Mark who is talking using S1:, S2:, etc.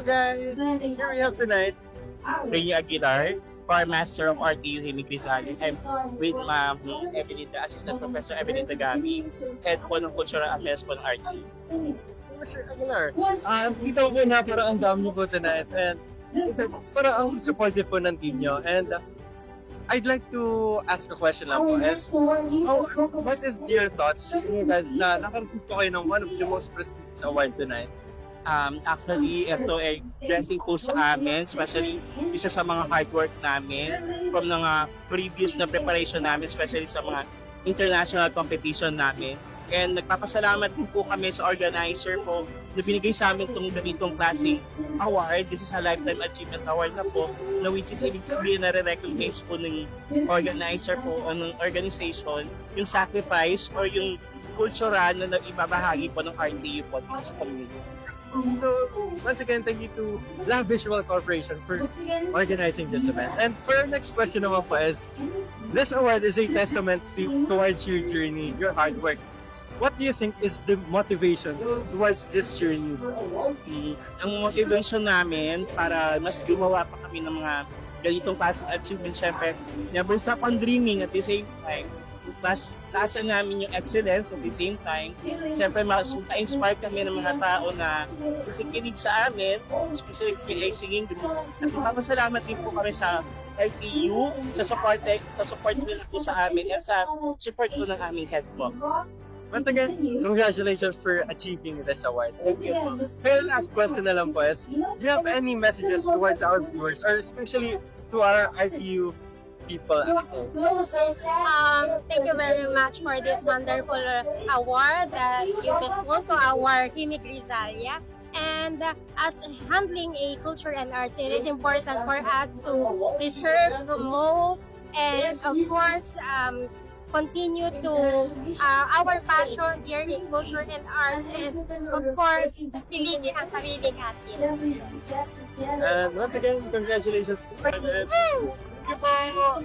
S1: guys! Here we have tonight Rene Aguilar, Choir Master of RTU Himig Rizal, and with Ma'am Evelita, Assistant Professor Evelita Gami, Head po ng Cultural Affairs po ng RTU. Mr. Aguilar, kita ko na parang ang dami po tonight and parang ang supportive po ng team nyo. And I'd like to ask a question lang po. What is your thoughts guys na nakarating po kayo ng one of the most prestigious award tonight? Actually, ito ay blessing po sa amin, especially isa sa mga hard work namin from mga previous na preparation namin, especially sa mga international competition namin. And nagpapasalamat po kami sa organizer po na binigay sa amin itong ganitong klaseng award. This is a Lifetime Achievement Award na po, na which is ibig sabihin na re-recognize po ng organizer po o ng organization yung sacrifice or yung cultural na ibabahagi po ng RTU po sa community.
S2: So, once again, thank you to Lab Visual Corporation for organizing this event. And for our next question naman po is, this award is a testament towards your journey, your hard work. What do you think is the motivation towards this journey?
S1: Ang motivation namin para mas gumawa pa kami ng mga ganitong klaseng achievement, syempre, never stop on dreaming at the same time. Mas taasan namin yung excellence at the same time. Siyempre, ma-inspire kami ng mga tao na nakikinig sa amin, especially PA Singing Group. At papasalamat din po kami sa RTU, sa support nila po sa amin at sa support po ng aming head po.
S2: Once again, congratulations for achieving this award.
S1: Thank you.
S2: Very last question na lang po is, do you have any messages towards our viewers or especially to our RTU people?
S3: Thank you very much for this wonderful award that you bestowed to our Himig Rizalia. And as handling a culture and arts, it is important for us to preserve, promote, and of course, continue to our passion here in culture and arts, and of course, piliin ang sariling atin.
S2: And once again, congratulations.
S1: Thank you po.